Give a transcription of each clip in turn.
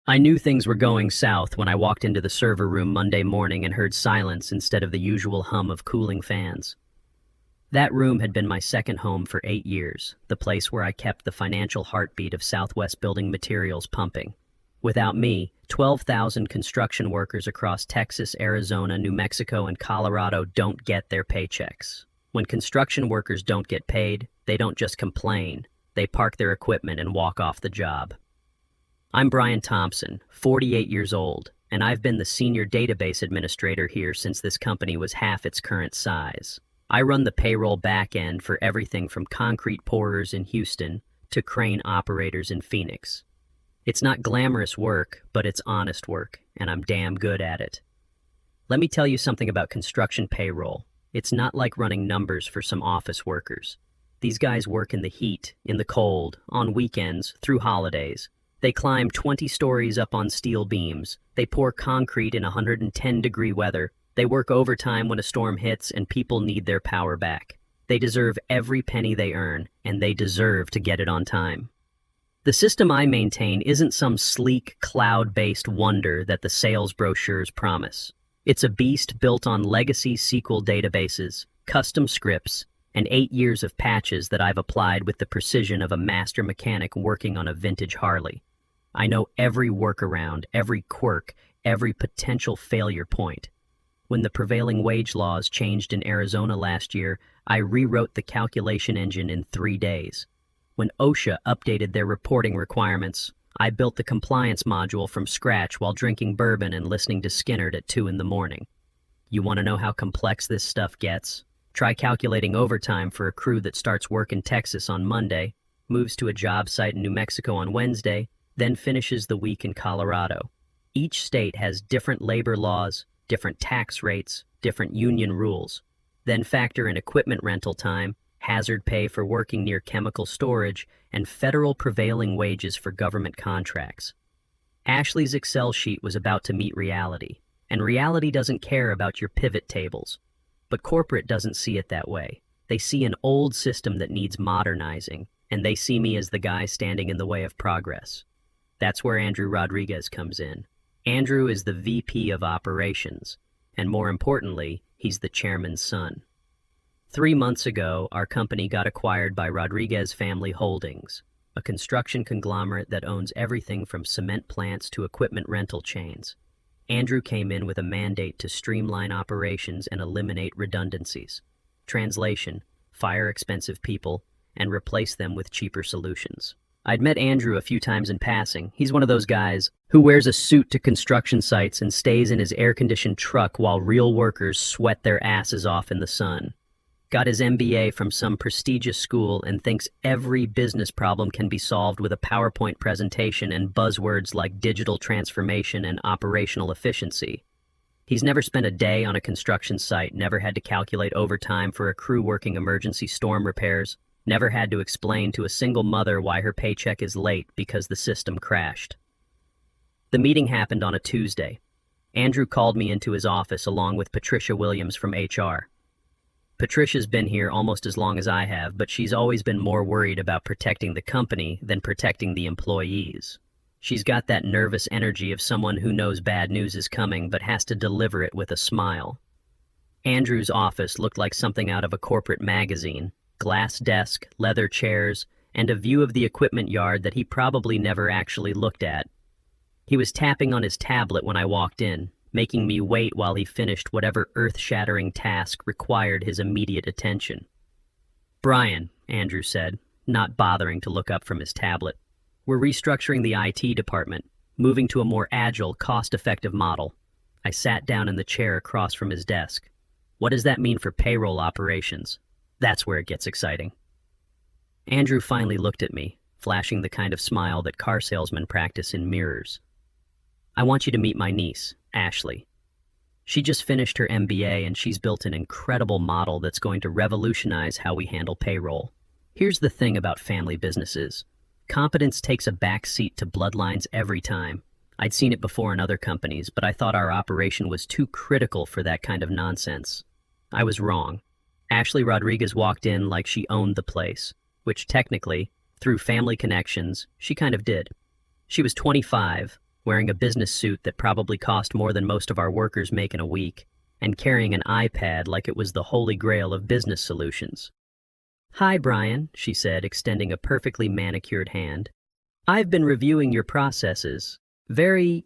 I knew things were going south when I walked into the server room Monday morning and heard silence instead of the usual hum of cooling fans. That room had been my second home for 8 years, the place where I kept the financial heartbeat of Southwest Building Materials pumping. Without me, 12,000 construction workers across Texas, Arizona, New Mexico, and Colorado don't get their paychecks. When construction workers don't get paid, they don't just complain, they park their equipment and walk off the job. I'm Brian Thompson, 48 years old, and I've been the senior database administrator here since this company was half its current size. I run the payroll back end for everything from concrete pourers in Houston to crane operators in Phoenix. It's not glamorous work, but it's honest work, and I'm damn good at it. Let me tell you something about construction payroll. It's not like running numbers for some office workers. These guys work in the heat, in the cold, on weekends, through holidays. They climb 20 stories up on steel beams. They pour concrete in 110-degree weather. They work overtime when a storm hits and people need their power back. They deserve every penny they earn, and they deserve to get it on time. The system I maintain isn't some sleek, cloud-based wonder that the sales brochures promise. It's a beast built on legacy SQL databases, custom scripts, and 8 years of patches that I've applied with the precision of a master mechanic working on a vintage Harley. I know every workaround, every quirk, every potential failure point. When the prevailing wage laws changed in Arizona last year, I rewrote the calculation engine in 3 days. When OSHA updated their reporting requirements, I built the compliance module from scratch while drinking bourbon and listening to Skinnerd at 2 in the morning. You want to know how complex this stuff gets? Try calculating overtime for a crew that starts work in Texas on Monday, moves to a job site in New Mexico on Wednesday, then finishes the week in Colorado. Each state has different labor laws, different tax rates, different union rules. Then factor in equipment rental time, hazard pay for working near chemical storage, and federal prevailing wages for government contracts. Ashley's Excel sheet was about to meet reality, and reality doesn't care about your pivot tables. But corporate doesn't see it that way. They see an old system that needs modernizing, and they see me as the guy standing in the way of progress. That's where Andrew Rodriguez comes in. Andrew is the VP of Operations, and more importantly, he's the chairman's son. 3 months ago, our company got acquired by Rodriguez Family Holdings, a construction conglomerate that owns everything from cement plants to equipment rental chains. Andrew came in with a mandate to streamline operations and eliminate redundancies. Translation: fire expensive people and replace them with cheaper solutions. I'd met Andrew a few times in passing. He's one of those guys who wears a suit to construction sites and stays in his air-conditioned truck while real workers sweat their asses off in the sun. Got his MBA from some prestigious school and thinks every business problem can be solved with a PowerPoint presentation and buzzwords like digital transformation and operational efficiency. He's never spent a day on a construction site, never had to calculate overtime for a crew working emergency storm repairs, never had to explain to a single mother why her paycheck is late because the system crashed. The meeting happened on a Tuesday. Andrew called me into his office along with Patricia Williams from HR. Patricia's been here almost as long as I have, but she's always been more worried about protecting the company than protecting the employees. She's got that nervous energy of someone who knows bad news is coming but has to deliver it with a smile. Andrew's office looked like something out of a corporate magazine. Glass desk, leather chairs, and a view of the equipment yard that he probably never actually looked at. He was tapping on his tablet when I walked in, making me wait while he finished whatever earth-shattering task required his immediate attention. "Brian," Andrew said, not bothering to look up from his tablet, "we're restructuring the IT department, moving to a more agile, cost-effective model." I sat down in the chair across from his desk. "What does that mean for payroll operations?" That's where it gets exciting. Andrew finally looked at me, flashing the kind of smile that car salesmen practice in mirrors. "I want you to meet my niece, Ashley. She just finished her MBA and she's built an incredible model that's going to revolutionize how we handle payroll. Here's the thing about family businesses. Competence takes a back seat to bloodlines every time. I'd seen it before in other companies, but I thought our operation was too critical for that kind of nonsense. I was wrong. Ashley Rodriguez walked in like she owned the place, which technically, through family connections, she kind of did. She was 25, wearing a business suit that probably cost more than most of our workers make in a week, and carrying an iPad like it was the holy grail of business solutions. "Hi, Brian," she said, extending a perfectly manicured hand. "I've been reviewing your processes. Very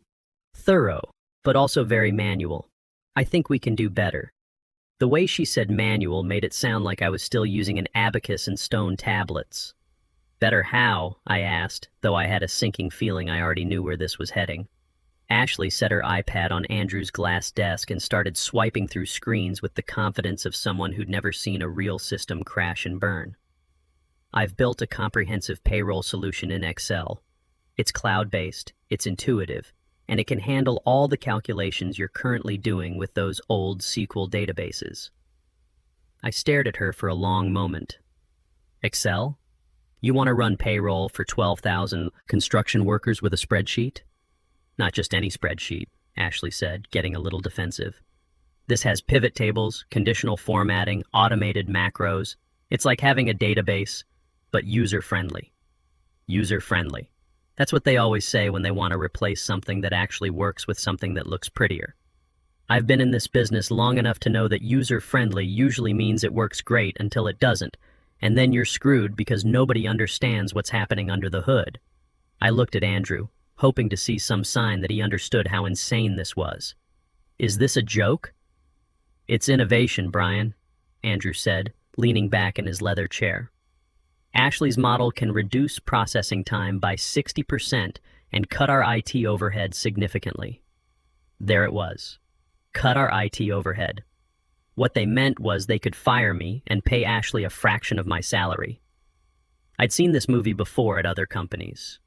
thorough, but also very manual. I think we can do better." The way she said manual made it sound like I was still using an abacus and stone tablets. "Better how?" I asked, though I had a sinking feeling I already knew where this was heading. Ashley set her iPad on Andrew's glass desk and started swiping through screens with the confidence of someone who'd never seen a real system crash and burn. "I've built a comprehensive payroll solution in Excel. It's cloud-based, it's intuitive, and it can handle all the calculations you're currently doing with those old SQL databases." I stared at her for a long moment. "Excel? You want to run payroll for 12,000 construction workers with a spreadsheet?" "Not just any spreadsheet," Ashley said, getting a little defensive. "This has pivot tables, conditional formatting, automated macros. It's like having a database, but user-friendly." User-friendly. That's what they always say when they want to replace something that actually works with something that looks prettier. I've been in this business long enough to know that user-friendly usually means it works great until it doesn't, and then you're screwed because nobody understands what's happening under the hood. I looked at Andrew, hoping to see some sign that he understood how insane this was. "Is this a joke?" "It's innovation, Brian," Andrew said, leaning back in his leather chair. "Ashley's model can reduce processing time by 60% and cut our IT overhead significantly." There it was. Cut our IT overhead. What they meant was they could fire me and pay Ashley a fraction of my salary. I'd seen this movie before at other companies.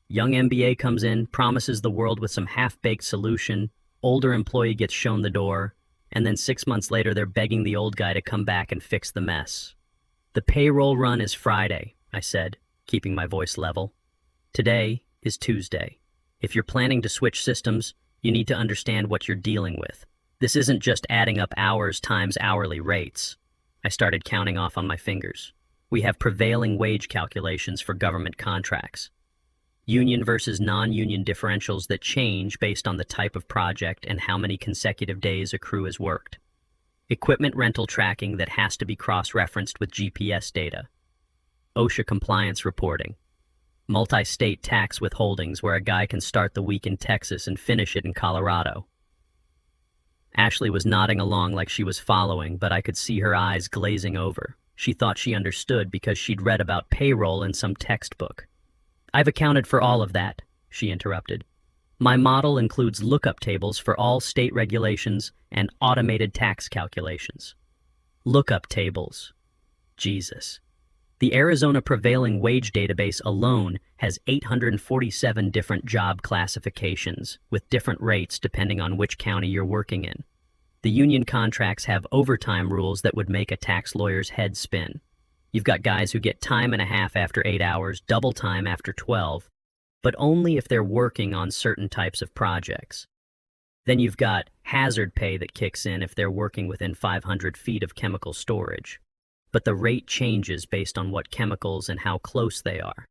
Young MBA comes in, promises the world with some half-baked solution, older employee gets shown the door, and then 6 months later they're begging the old guy to come back and fix the mess. "The payroll run is Friday," I said, keeping my voice level. "Today is Tuesday. If you're planning to switch systems, you need to understand what you're dealing with. This isn't just adding up hours times hourly rates." I started counting off on my fingers. "We have prevailing wage calculations for government contracts. Union versus non-union differentials that change based on the type of project and how many consecutive days a crew has worked. Equipment rental tracking that has to be cross-referenced with GPS data. OSHA compliance reporting. Multi-state tax withholdings where a guy can start the week in Texas and finish it in Colorado." Ashley was nodding along like she was following, but I could see her eyes glazing over. She thought she understood because she'd read about payroll in some textbook. "I've accounted for all of that," she interrupted. "My model includes lookup tables for all state regulations and automated tax calculations." Lookup tables. Jesus. The Arizona Prevailing Wage Database alone has 847 different job classifications, with different rates depending on which county you're working in. The union contracts have overtime rules that would make a tax lawyer's head spin. You've got guys who get time and a half after 8 hours, double time after 12, but only if they're working on certain types of projects. Then you've got hazard pay that kicks in if they're working within 500 feet of chemical storage. But the rate changes based on what chemicals and how close they are.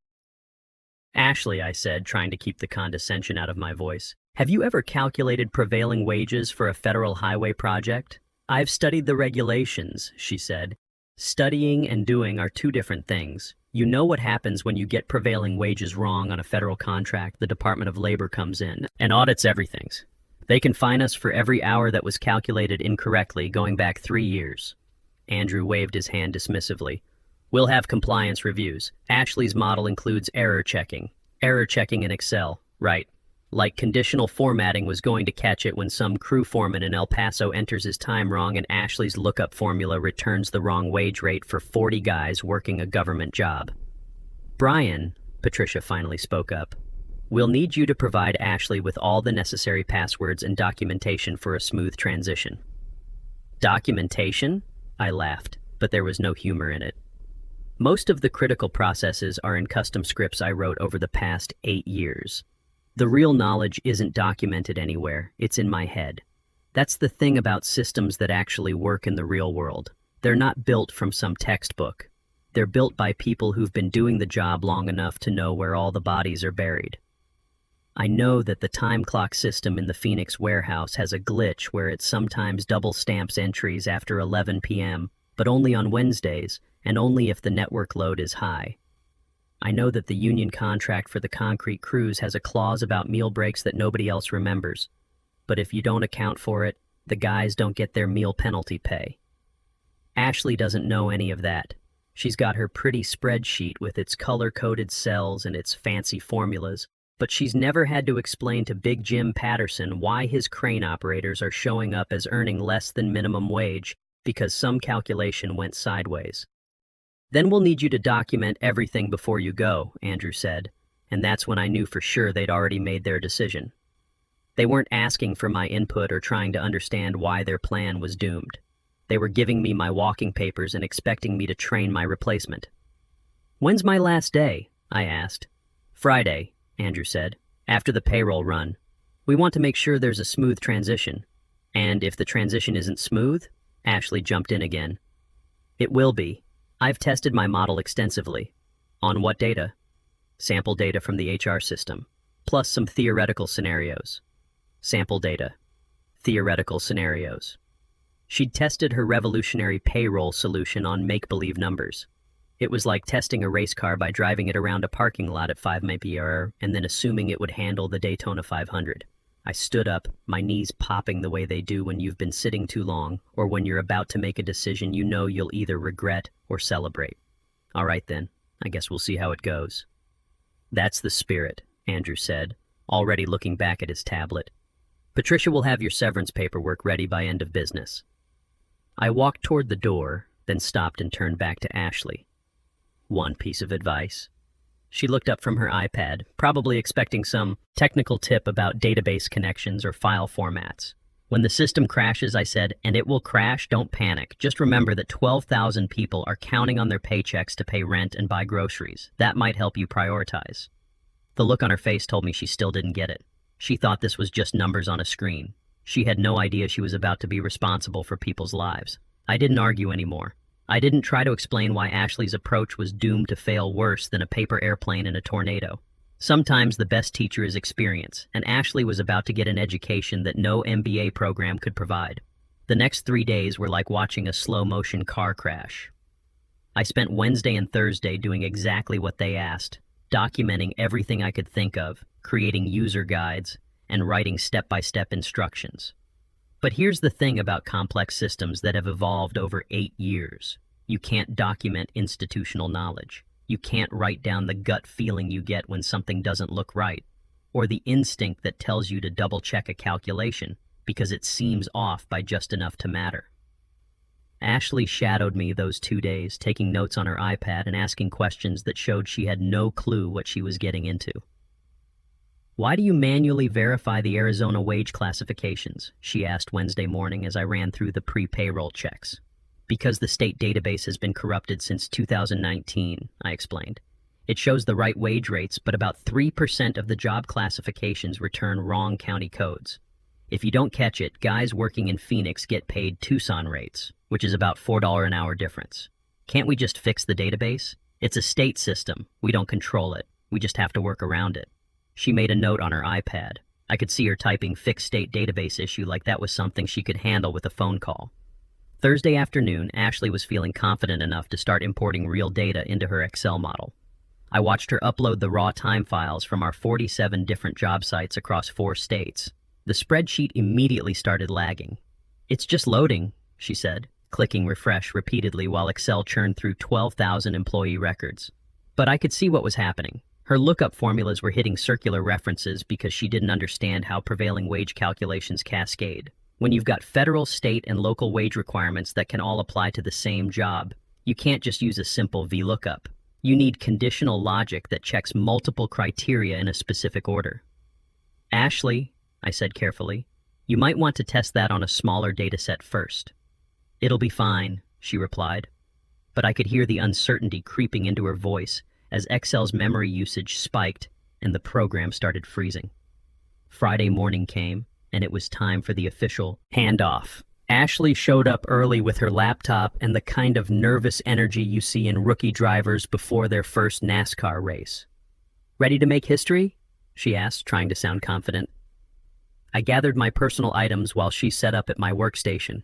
"Ashley," I said, trying to keep the condescension out of my voice, "have you ever calculated prevailing wages for a federal highway project?" "I've studied the regulations," she said. "Studying and doing are two different things. You know what happens when you get prevailing wages wrong on a federal contract. The Department of Labor comes in and audits everything. They can fine us for every hour that was calculated incorrectly going back 3 years. Andrew waved his hand dismissively. "We'll have compliance reviews. Ashley's model includes error checking. Error checking in Excel, right? Like conditional formatting was going to catch it when some crew foreman in El Paso enters his time wrong and Ashley's lookup formula returns the wrong wage rate for 40 guys working a government job." "Brian," Patricia finally spoke up, "we'll need you to provide Ashley with all the necessary passwords and documentation for a smooth transition." "Documentation?" I laughed, but there was no humor in it. "Most of the critical processes are in custom scripts I wrote over the past 8 years. The real knowledge isn't documented anywhere, it's in my head. That's the thing about systems that actually work in the real world. They're not built from some textbook. They're built by people who've been doing the job long enough to know where all the bodies are buried." I know that the time clock system in the Phoenix warehouse has a glitch where it sometimes double stamps entries after 11 p.m., but only on Wednesdays, and only if the network load is high. I know that the union contract for the concrete crews has a clause about meal breaks that nobody else remembers, but if you don't account for it, the guys don't get their meal penalty pay. Ashley doesn't know any of that. She's got her pretty spreadsheet with its color-coded cells and its fancy formulas, but she's never had to explain to Big Jim Patterson why his crane operators are showing up as earning less than minimum wage because some calculation went sideways. "Then we'll need you to document everything before you go," Andrew said, and that's when I knew for sure they'd already made their decision. They weren't asking for my input or trying to understand why their plan was doomed. They were giving me my walking papers and expecting me to train my replacement. "When's my last day?" I asked. "Friday," Andrew said, "after the payroll run. We want to make sure there's a smooth transition." "And if the transition isn't smooth?" Ashley jumped in again. "It will be. I've tested my model extensively." "On what data?" "Sample data from the HR system, plus some theoretical scenarios." "Sample data. Theoretical scenarios." She'd tested her revolutionary payroll solution on make-believe numbers. It was like testing a race car by driving it around a parking lot at 5 mph and then assuming it would handle the Daytona 500. I stood up, my knees popping the way they do when you've been sitting too long, or when you're about to make a decision you know you'll either regret or celebrate. "All right then, I guess we'll see how it goes." "That's the spirit," Andrew said, already looking back at his tablet. "Patricia will have your severance paperwork ready by end of business." I walked toward the door, then stopped and turned back to Ashley. "One piece of advice." She looked up from her iPad, probably expecting some technical tip about database connections or file formats. "When the system crashes," I said, "and it will crash, don't panic. Just remember that 12,000 people are counting on their paychecks to pay rent and buy groceries. That might help you prioritize." The look on her face told me she still didn't get it. She thought this was just numbers on a screen. She had no idea she was about to be responsible for people's lives. I didn't argue anymore. I didn't try to explain why Ashley's approach was doomed to fail worse than a paper airplane in a tornado. Sometimes the best teacher is experience, and Ashley was about to get an education that no MBA program could provide. The next 3 days were like watching a slow-motion car crash. I spent Wednesday and Thursday doing exactly what they asked, documenting everything I could think of, creating user guides, and writing step-by-step instructions. But here's the thing about complex systems that have evolved over 8 years. You can't document institutional knowledge. You can't write down the gut feeling you get when something doesn't look right, or the instinct that tells you to double-check a calculation because it seems off by just enough to matter. Ashley shadowed me those 2 days, taking notes on her iPad and asking questions that showed she had no clue what she was getting into. "Why do you manually verify the Arizona wage classifications?" she asked Wednesday morning as I ran through the pre-payroll checks. "Because the state database has been corrupted since 2019, I explained. It shows the right wage rates, but about 3% of the job classifications return wrong county codes. If you don't catch it, guys working in Phoenix get paid Tucson rates, which is about $4 an hour difference. Can't we just fix the database? It's a state system. We don't control it. We just have to work around it." She made a note on her iPad. I could see her typing "fixed state database issue" like that was something she could handle with a phone call. Thursday afternoon, Ashley was feeling confident enough to start importing real data into her Excel model. I watched her upload the raw time files from our 47 different job sites across 4 states. The spreadsheet immediately started lagging. "It's just loading," she said, clicking refresh repeatedly while Excel churned through 12,000 employee records. But I could see what was happening. Her lookup formulas were hitting circular references because she didn't understand how prevailing wage calculations cascade. When you've got federal, state, and local wage requirements that can all apply to the same job, you can't just use a simple VLOOKUP. You need conditional logic that checks multiple criteria in a specific order. "Ashley," I said carefully, "you might want to test that on a smaller dataset first." "It'll be fine," she replied. But I could hear the uncertainty creeping into her voice as Excel's memory usage spiked and the program started freezing. Friday morning came, and it was time for the official handoff. Ashley showed up early with her laptop and the kind of nervous energy you see in rookie drivers before their first NASCAR race. "Ready to make history?" she asked, trying to sound confident. I gathered my personal items while she set up at my workstation.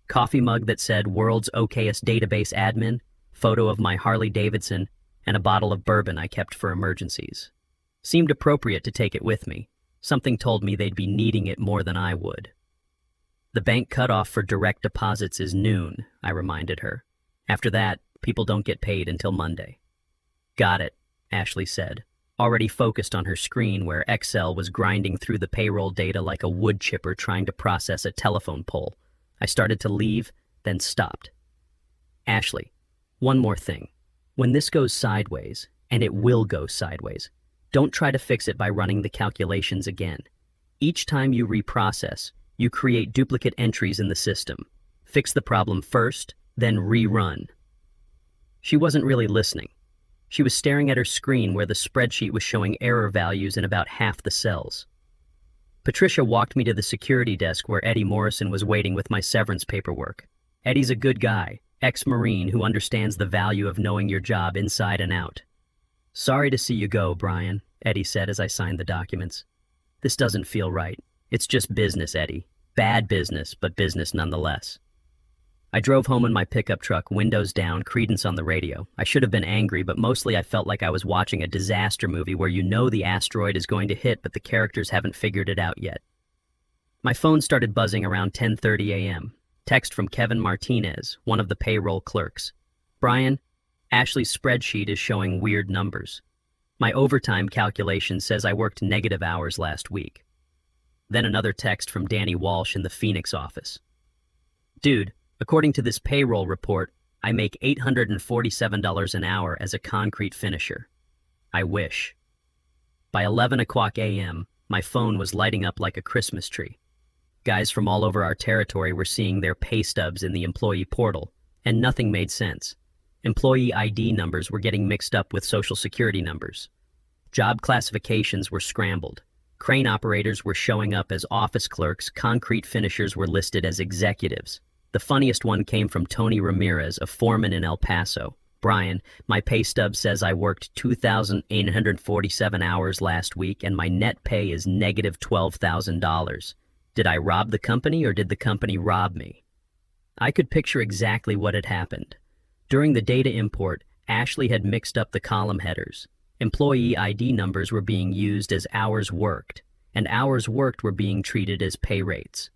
Coffee mug that said World's Okayest Database Admin, photo of my Harley Davidson, and a bottle of bourbon I kept for emergencies. Seemed appropriate to take it with me. Something told me they'd be needing it more than I would. The bank cutoff for direct deposits is noon, I reminded her. After that, people don't get paid until Monday. Got it, Ashley said, already focused on her screen where Excel was grinding through the payroll data like a wood chipper trying to process a telephone pole. I started to leave, then stopped. Ashley, one more thing. When this goes sideways, and it will go sideways, don't try to fix it by running the calculations again. Each time you reprocess, you create duplicate entries in the system. Fix the problem first, then rerun. She wasn't really listening. She was staring at her screen where the spreadsheet was showing error values in about half the cells. Patricia walked me to the security desk where Eddie Morrison was waiting with my severance paperwork. Eddie's a good guy, ex-Marine who understands the value of knowing your job inside and out. Sorry to see you go, Brian, Eddie said as I signed the documents. This doesn't feel right. It's just business, Eddie. Bad business, but business nonetheless. I drove home in my pickup truck, windows down, Creedence on the radio. I should have been angry, but mostly I felt like I was watching a disaster movie where you know the asteroid is going to hit, but the characters haven't figured it out yet. My phone started buzzing around 10:30 a.m. Text from Kevin Martinez, one of the payroll clerks. Brian, Ashley's spreadsheet is showing weird numbers. My overtime calculation says I worked negative hours last week. Then another text from Danny Walsh in the Phoenix office. Dude, according to this payroll report, I make $847 an hour as a concrete finisher. I wish. By 11 o'clock a.m., my phone was lighting up like a Christmas tree. Guys from all over our territory were seeing their pay stubs in the employee portal, and nothing made sense. Employee ID numbers were getting mixed up with social security numbers. Job classifications were scrambled. Crane operators were showing up as office clerks, concrete finishers were listed as executives. The funniest one came from Tony Ramirez, a foreman in El Paso. Brian, my pay stub says I worked 2,847 hours last week and my net pay is negative $12,000. Did I rob the company or did the company rob me? I could picture exactly what had happened. During the data import, Ashley had mixed up the column headers. Employee ID numbers were being used as hours worked, and hours worked were being treated as pay rates.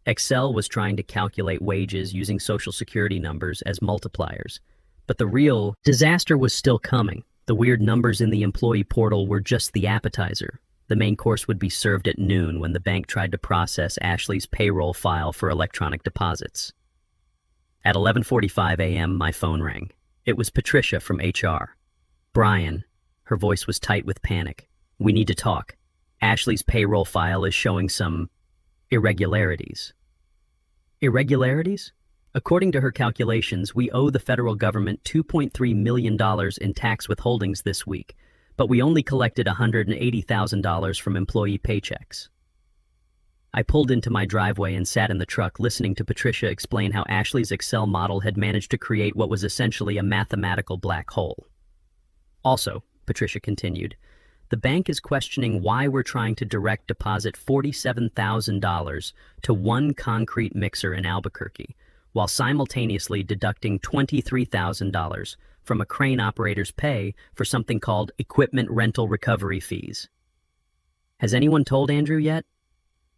Excel was trying to calculate wages using social security numbers as multipliers. But the real disaster was still coming. The weird numbers in the employee portal were just the appetizer. The main course would be served at noon when the bank tried to process Ashley's payroll file for electronic deposits. At 11:45 a.m., my phone rang. It was Patricia from HR. Brian. Her voice was tight with panic. We need to talk. Ashley's payroll file is showing some irregularities. Irregularities? According to her calculations, we owe the federal government $2.3 million in tax withholdings this week, but we only collected $180,000 from employee paychecks. I pulled into my driveway and sat in the truck listening to Patricia explain how Ashley's Excel model had managed to create what was essentially a mathematical black hole. Also, Patricia continued, the bank is questioning why we're trying to direct deposit $47,000 to one concrete mixer in Albuquerque, while simultaneously deducting $23,000 from a crane operator's pay for something called equipment rental recovery fees. Has anyone told Andrew yet?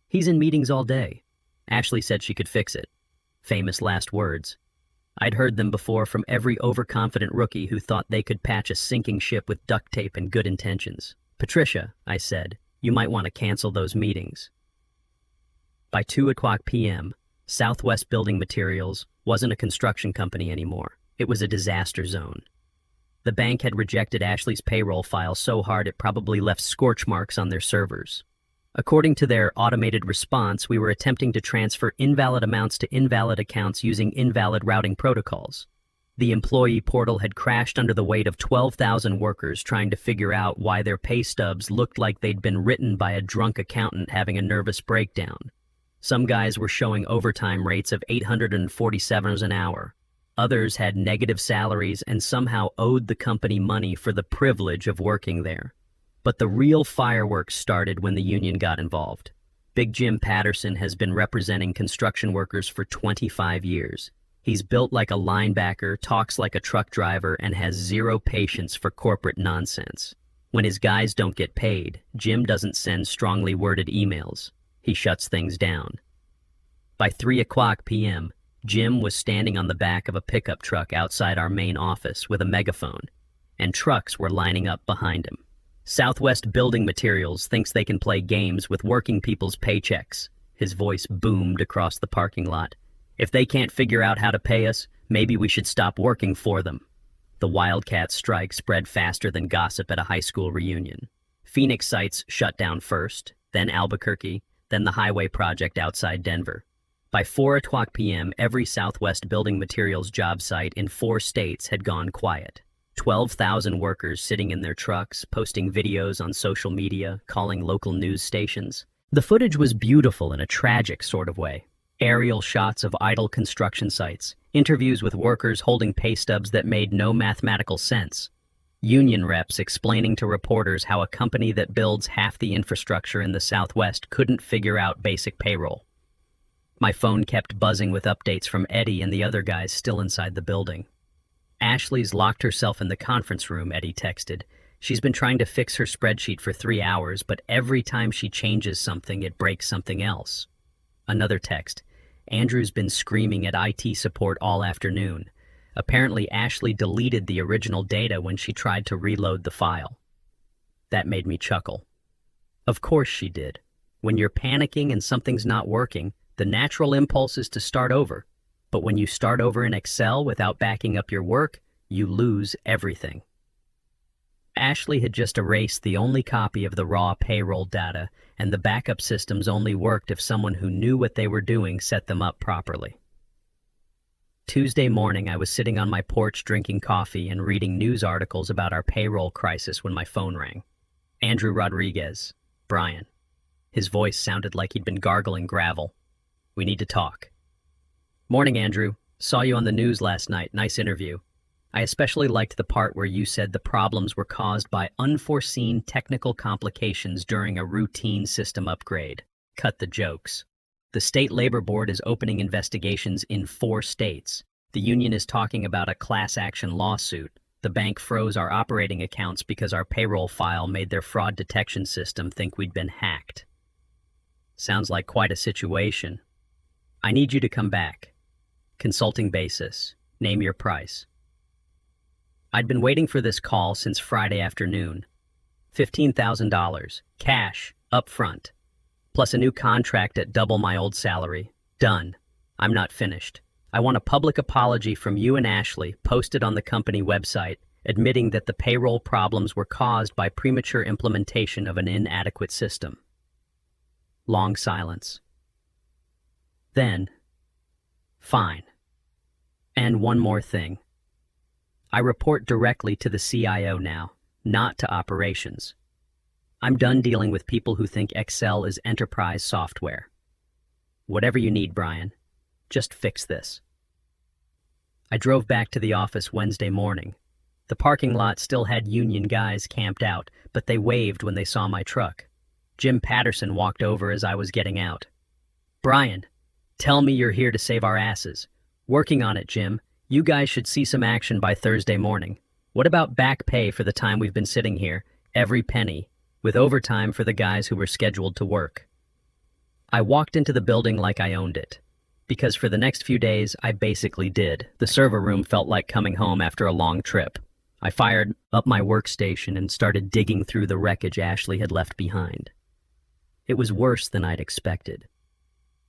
He's in meetings all day. Ashley said she could fix it. Famous last words. I'd heard them before from every overconfident rookie who thought they could patch a sinking ship with duct tape and good intentions. Patricia, I said, you might want to cancel those meetings. By 2 o'clock p.m., Southwest Building Materials wasn't a construction company anymore. It was a disaster zone. The bank had rejected Ashley's payroll file so hard it probably left scorch marks on their servers. According to their automated response, we were attempting to transfer invalid amounts to invalid accounts using invalid routing protocols. The employee portal had crashed under the weight of 12,000 workers trying to figure out why their pay stubs looked like they'd been written by a drunk accountant having a nervous breakdown. Some guys were showing overtime rates of $847 an hour. Others had negative salaries and somehow owed the company money for the privilege of working there. But the real fireworks started when the union got involved. Big Jim Patterson has been representing construction workers for 25 years. He's built like a linebacker, talks like a truck driver, and has zero patience for corporate nonsense. When his guys don't get paid, Jim doesn't send strongly worded emails. He shuts things down. By 3:00 p.m., Jim was standing on the back of a pickup truck outside our main office with a megaphone, and trucks were lining up behind him. Southwest Building Materials thinks they can play games with working people's paychecks. His voice boomed across the parking lot. If they can't figure out how to pay us, maybe we should stop working for them. The Wildcat strike spread faster than gossip at a high school reunion. Phoenix sites shut down first, then Albuquerque, then the highway project outside Denver. By 4:00 p.m., every Southwest Building Materials job site in 4 states had gone quiet. 12,000 workers sitting in their trucks, posting videos on social media, calling local news stations. The footage was beautiful in a tragic sort of way. Aerial shots of idle construction sites, interviews with workers holding pay stubs that made no mathematical sense, union reps explaining to reporters how a company that builds half the infrastructure in the Southwest couldn't figure out basic payroll. My phone kept buzzing with updates from Eddie and the other guys still inside the building. Ashley's locked herself in the conference room, Eddie texted. She's been trying to fix her spreadsheet for 3 hours, but every time she changes something, it breaks something else. Another text. Andrew's been screaming at IT support all afternoon. Apparently, Ashley deleted the original data when she tried to reload the file. That made me chuckle. Of course she did. When you're panicking and something's not working, the natural impulse is to start over. But when you start over in Excel without backing up your work, you lose everything. Ashley had just erased the only copy of the raw payroll data, and the backup systems only worked if someone who knew what they were doing set them up properly. Tuesday morning, I was sitting on my porch drinking coffee and reading news articles about our payroll crisis when my phone rang. Andrew Rodriguez, Brian. His voice sounded like he'd been gargling gravel. We need to talk. Morning, Andrew. Saw you on the news last night. Nice interview. I especially liked the part where you said the problems were caused by unforeseen technical complications during a routine system upgrade. Cut the jokes. The state labor board is opening investigations in 4 states. The union is talking about a class action lawsuit. The bank froze our operating accounts because our payroll file made their fraud detection system think we'd been hacked. Sounds like quite a situation. I need you to come back. Consulting basis. Name your price. I'd been waiting for this call since Friday afternoon. $15,000, cash, up front, plus a new contract at double my old salary. Done. I'm not finished. I want a public apology from you and Ashley posted on the company website, admitting that the payroll problems were caused by premature implementation of an inadequate system. Long silence. Then, fine. And one more thing. I report directly to the CIO now, not to operations. I'm done dealing with people who think Excel is enterprise software. Whatever you need, Brian. Just fix this. I drove back to the office Wednesday morning. The parking lot still had union guys camped out, but they waved when they saw my truck. Jim Patterson walked over as I was getting out. Brian, tell me you're here to save our asses. Working on it, Jim. You guys should see some action by Thursday morning. What about back pay for the time we've been sitting here, every penny, with overtime for the guys who were scheduled to work? I walked into the building like I owned it, because for the next few days, I basically did. The server room felt like coming home after a long trip. I fired up my workstation and started digging through the wreckage Ashley had left behind. It was worse than I'd expected.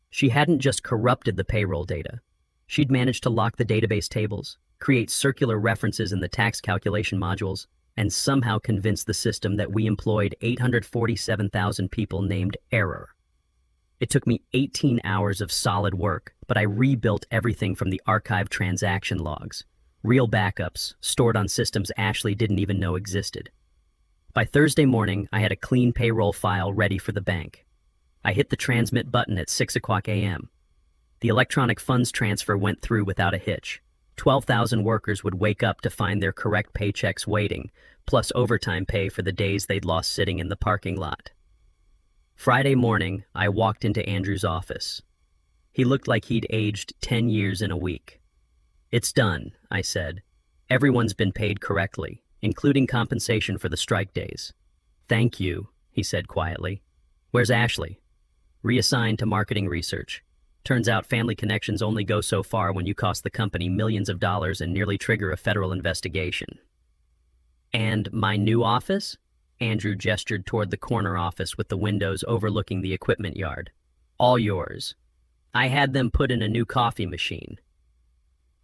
She hadn't just corrupted the payroll data. She'd managed to lock the database tables, create circular references in the tax calculation modules, and somehow convince the system that we employed 847,000 people named Error. It took me 18 hours of solid work, but I rebuilt everything from the archived transaction logs, real backups stored on systems Ashley didn't even know existed. By Thursday morning, I had a clean payroll file ready for the bank. I hit the transmit button at 6:00 a.m. The electronic funds transfer went through without a hitch. 12,000 workers would wake up to find their correct paychecks waiting, plus overtime pay for the days they'd lost sitting in the parking lot. Friday morning, I walked into Andrew's office. He looked like he'd aged 10 years in a week. "It's done," I said. "Everyone's been paid correctly, including compensation for the strike days." "Thank you," he said quietly. "Where's Ashley?" "Reassigned to marketing research. Turns out family connections only go so far when you cost the company millions of dollars and nearly trigger a federal investigation." "And my new office?" Andrew gestured toward the corner office with the windows overlooking the equipment yard. "All yours. I had them put in a new coffee machine."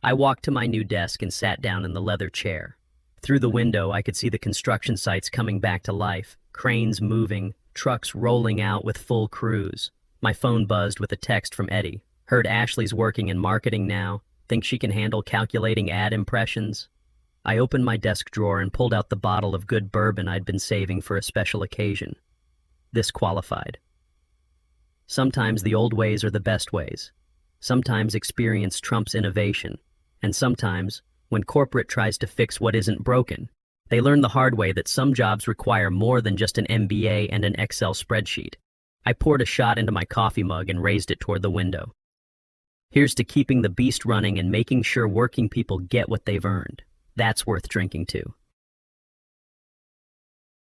I walked to my new desk and sat down in the leather chair. Through the window, I could see the construction sites coming back to life, cranes moving, trucks rolling out with full crews. My phone buzzed with a text from Eddie. "Heard Ashley's working in marketing now. Think she can handle calculating ad impressions?" I opened my desk drawer and pulled out the bottle of good bourbon I'd been saving for a special occasion. This qualified. Sometimes the old ways are the best ways. Sometimes experience trumps innovation. And sometimes, when corporate tries to fix what isn't broken, they learn the hard way that some jobs require more than just an MBA and an Excel spreadsheet. I poured a shot into my coffee mug and raised it toward the window. "Here's to keeping the beast running and making sure working people get what they've earned. That's worth drinking to."